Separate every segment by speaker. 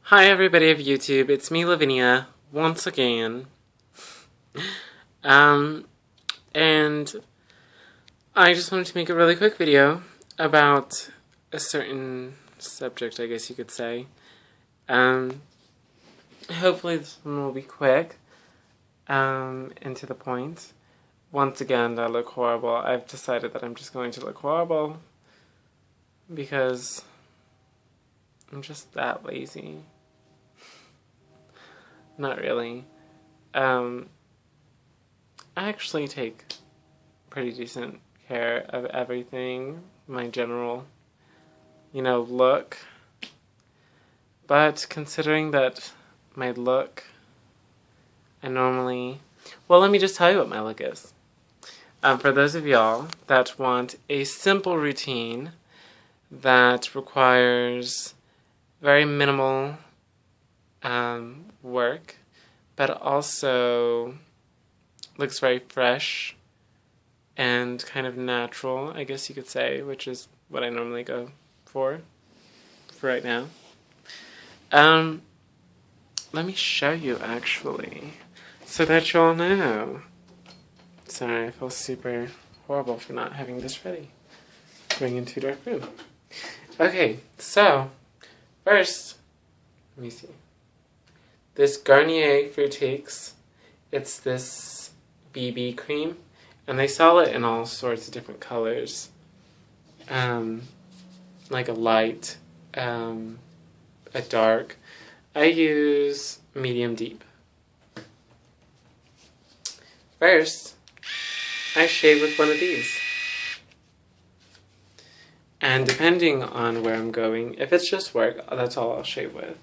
Speaker 1: Hi everybody of YouTube, it's me Lavinia, once again. Um, and I just wanted to make a really quick video about a certain subject, I guess you could say. Hopefully this one will be quick, and to the point. Once again, I look horrible. I've decided that I'm just going to look horrible because I'm just that lazy. Not really. I actually take pretty decent care of everything, my general, look. But considering that my look, well, let me just tell you what my look is. For those of y'all that want a simple routine that requires very minimal work, but also looks very fresh and kind of natural, I guess you could say, which is what I normally go for right now. Let me show you actually, so that y'all know. Sorry, I feel super horrible for not having this ready. Going into a dark room. Okay, so first, let me see. This Garnier Fructiques, it's this BB cream, and they sell it in all sorts of different colors. Like a light, a dark. I use medium deep. First, I shave with one of these. And depending on where I'm going, if it's just work, that's all I'll shave with.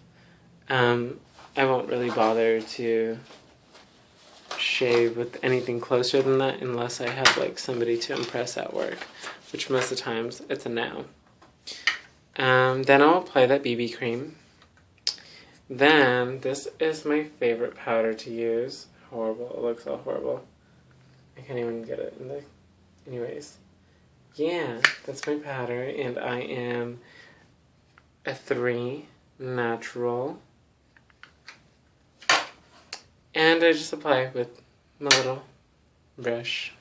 Speaker 1: I won't really bother to shave with anything closer than that unless I have like somebody to impress at work, which most of the times it's a no. Then I'll apply that BB cream. Then this is my favorite powder to use. Horrible, it looks all horrible. I can't even get it in the... Anyways. Yeah, that's my powder, and I am a 3 natural. And I just apply with my little brush.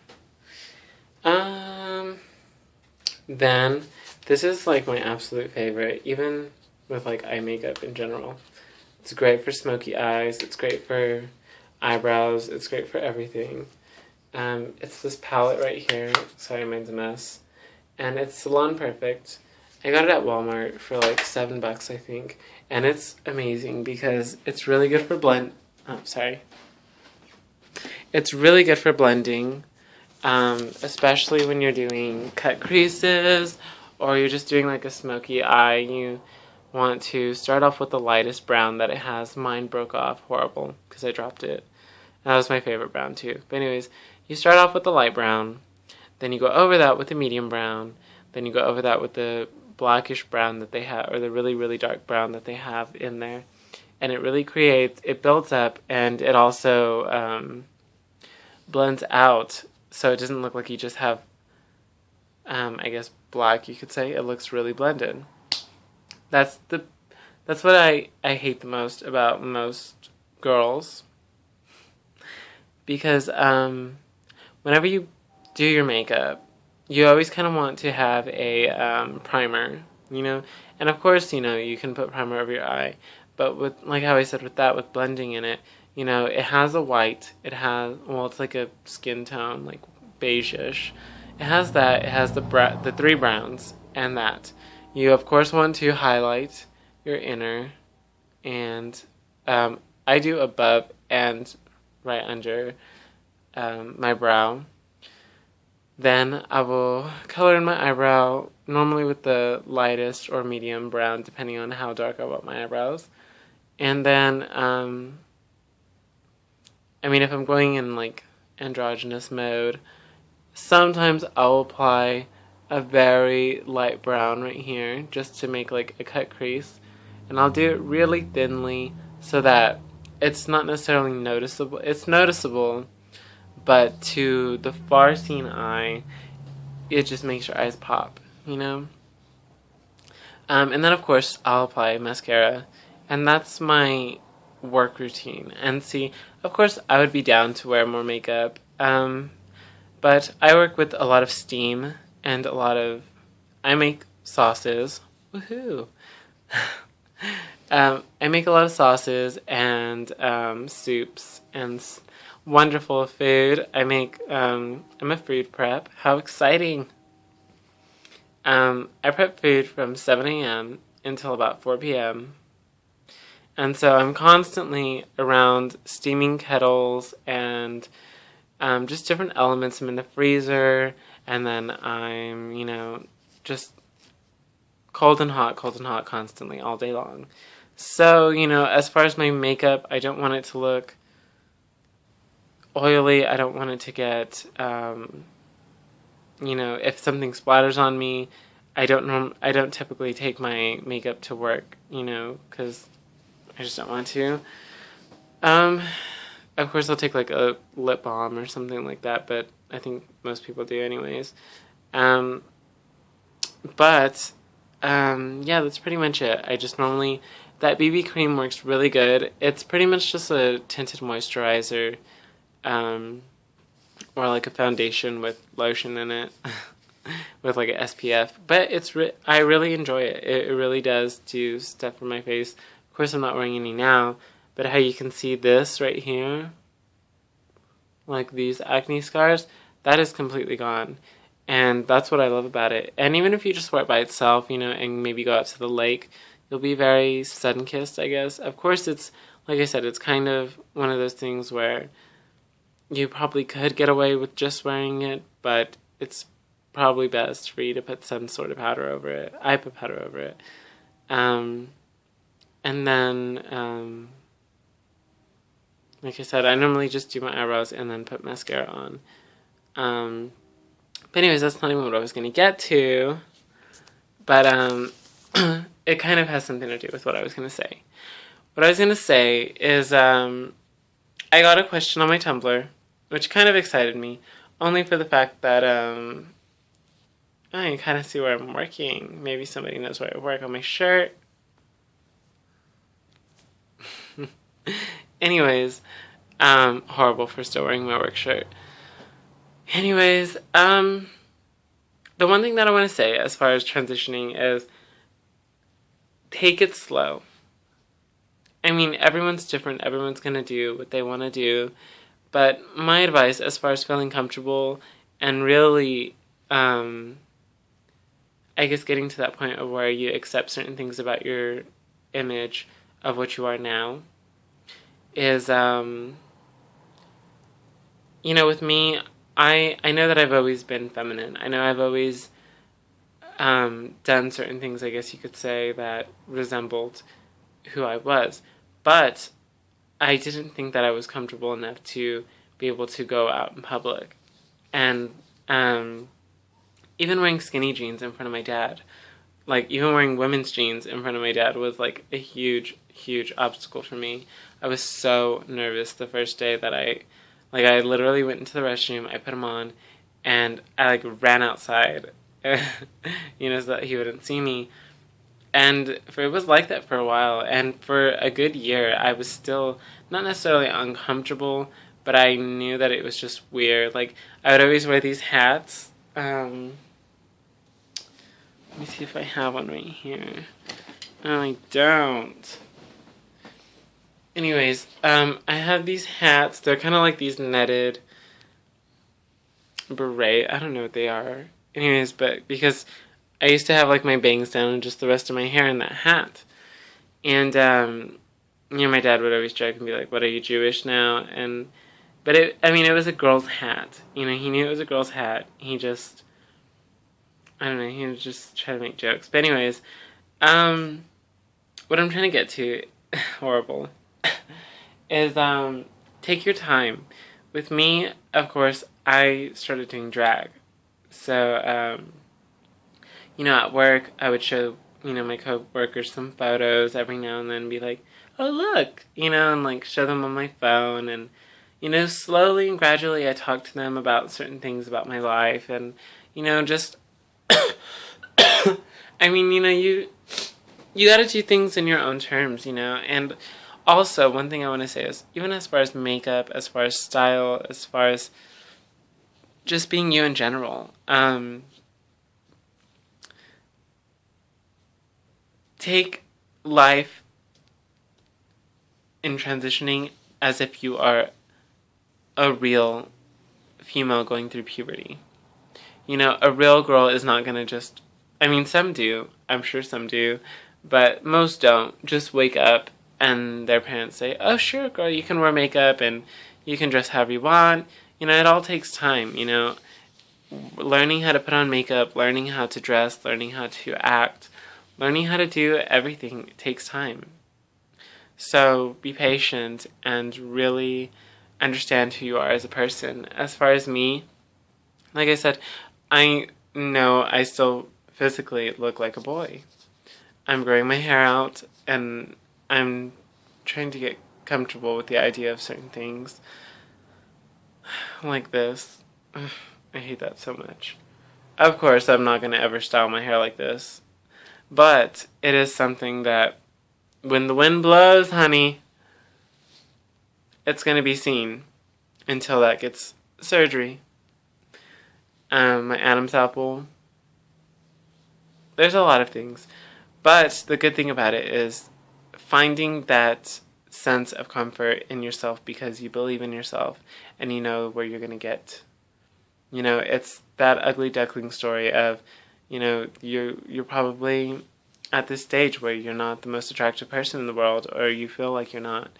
Speaker 1: Then, this is like my absolute favorite, even with like eye makeup in general. It's great for smoky eyes, it's great for eyebrows, it's great for everything. It's this palette right here. Sorry, mine's a mess. And it's Salon Perfect. I got it at Walmart for like $7, I think. And it's amazing because it's really good for It's really good for blending, especially when you're doing cut creases or you're just doing like a smoky eye. You want to start off with the lightest brown that it has. Mine broke off horrible because I dropped it. That was my favorite brown too. But anyways, you start off with the light brown, then you go over that with the medium brown, then you go over that with the blackish brown that they have, or the really, really dark brown that they have in there. And it really it builds up, and it also blends out, so it doesn't look like you just have, I guess, black, you could say. It looks really blended. That's what I hate the most about most girls. Because whenever you do your makeup, you always kind of want to have a primer, And of course, you can put primer over your eye. But with, like how I said with blending in it, it has a white. It's like a skin tone, like beige-ish. It has that. It has the 3 browns and that. You, of course, want to highlight your inner. And I do above and right under my brow. Then I will color in my eyebrow, normally with the lightest or medium brown, depending on how dark I want my eyebrows. And then, if I'm going in like androgynous mode, sometimes I'll apply a very light brown right here, just to make like a cut crease. And I'll do it really thinly so that it's not necessarily noticeable. It's noticeable, but to the far-seen eye, it just makes your eyes pop, And then, of course, I'll apply mascara And that's my work routine. And see, of course, I would be down to wear more makeup. But I work with a lot of steam and I make sauces. Woohoo! I make a lot of sauces and soups and wonderful food. I'm a food prep. How exciting! I prep food from 7 a.m. until about 4 p.m. And so I'm constantly around steaming kettles and just different elements. I'm in the freezer, and then I'm, just cold and hot constantly all day long. So, as far as my makeup, I don't want it to look oily. I don't want it to get, if something splatters on me, I don't typically take my makeup to work, because I just don't want to. Of course, I'll take like a lip balm or something like that, but I think most people do anyways. Yeah, that's pretty much it. I just normally, that BB cream works really good. It's pretty much just a tinted moisturizer, or like a foundation with lotion in it, with like an SPF. But I really enjoy it. It really does do stuff for my face. Of course, I'm not wearing any now, but how you can see this right here, like these acne scars, that is completely gone. And that's what I love about it. And even if you just wear it by itself, and maybe go out to the lake, you'll be very sun-kissed, I guess. Of course, it's, like I said, it's kind of one of those things where you probably could get away with just wearing it, but it's probably best for you to put some sort of powder over it. I put powder over it. And then, like I said, I normally just do my eyebrows and then put mascara on. But anyways, that's not even what I was going to get to. But it kind of has something to do with what I was going to say. What I was going to say is I got a question on my Tumblr, which kind of excited me, only for the fact that oh, you kind of see where I'm working. Maybe somebody knows where I work on my shirt. Anyways, horrible for still wearing my work shirt. Anyways, the one thing that I want to say as far as transitioning is take it slow. I mean, everyone's different. Everyone's going to do what they want to do. But my advice as far as feeling comfortable and really, I guess getting to that point of where you accept certain things about your image of what you are now is, with me, I know that I've always been feminine. I know I've always done certain things, I guess you could say, that resembled who I was. But I didn't think that I was comfortable enough to be able to go out in public. And even wearing skinny jeans in front of my dad, like even wearing women's jeans in front of my dad was like a huge, huge obstacle for me. I was so nervous the first day that I literally went into the restroom, I put them on, and I ran outside, so that he wouldn't see me. And it was like that for a while, and for a good year, I was still not necessarily uncomfortable, but I knew that it was just weird. Like, I would always wear these hats. Let me see if I have one right here. Oh, I don't. Anyways, I have these hats. They're kind of like these netted beret. I don't know what they are. Anyways, but because I used to have my bangs down and just the rest of my hair in that hat. And, my dad would always joke and be like, "What, are you Jewish now?" But it was a girl's hat. He knew it was a girl's hat. He just, I don't know, he would just try to make jokes. But anyways, what I'm trying to get to, horrible, is, take your time. With me, of course, I started doing drag. So, at work, I would show, my co-workers some photos every now and then, be like, "Oh, look," and, show them on my phone, and, slowly and gradually I talk to them about certain things about my life, and, just, I mean, you you gotta do things in your own terms, you know? And also, one thing I want to say is, even as far as makeup, as far as style, as far as just being you in general, take life in transitioning as if you are a real female going through puberty. You know, a real girl is not gonna just, I mean, some do, I'm sure some do, but most don't. Just wake up and their parents say, oh, sure, girl, you can wear makeup and you can dress however you want. You know, it all takes time, you know. Learning how to put on makeup, learning how to dress, learning how to act, learning how to do everything takes time. So be patient and really understand who you are as a person. As far as me, like I said, I know I still physically look like a boy. I'm growing my hair out and I'm trying to get comfortable with the idea of certain things. Like this. Ugh, I hate that so much. Of course, I'm not going to ever style my hair like this. But it is something that, when the wind blows, honey, it's going to be seen until that gets surgery. My Adam's apple. There's a lot of things. But the good thing about it is finding that sense of comfort in yourself because you believe in yourself and you know where you're going to get. You know, it's that ugly duckling story of, you know, you're probably at this stage where you're not the most attractive person in the world, or you feel like you're not.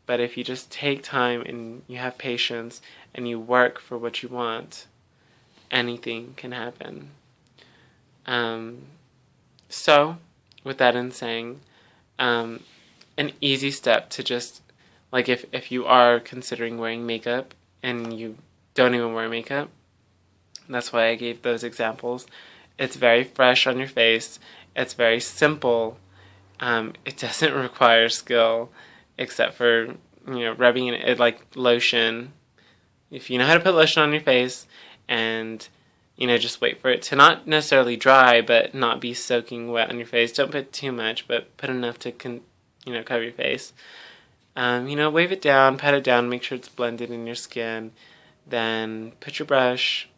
Speaker 1: But if you just take time and you have patience and you work for what you want, anything can happen. So, with that in saying, an easy step to just, like, if you are considering wearing makeup and you don't even wear makeup, that's why I gave those examples. It's very fresh on your face. It's very simple. It doesn't require skill, except for, you know, rubbing it like lotion. If you know how to put lotion on your face, and, you know, just wait for it to not necessarily dry, but not be soaking wet on your face. Don't put too much, but put enough to, cover your face. You know, wave it down, pat it down, make sure it's blended in your skin. Then put your brush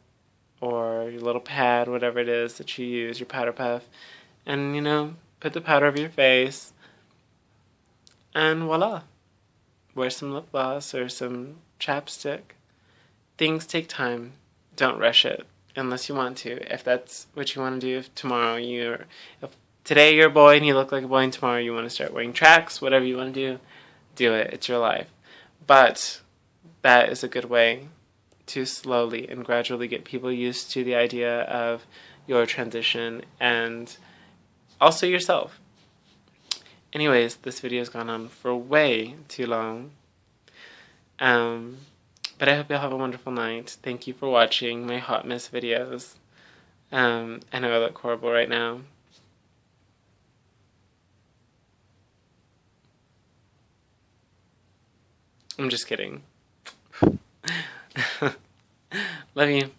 Speaker 1: or your little pad, whatever it is that you use, your powder puff, and, you know, put the powder over your face, and voila. Wear some lip gloss or some chapstick. Things take time. Don't rush it unless you want to. If that's what you want to do, if today you're a boy and you look like a boy, and tomorrow you want to start wearing tracks, whatever you want to do it. It's your life. But that is a good way to slowly and gradually get people used to the idea of your transition and also yourself. Anyways, this video has gone on for way too long. But I hope you'll have a wonderful night. Thank you for watching my hot mess videos. I know I look horrible right now. I'm just kidding. Love you.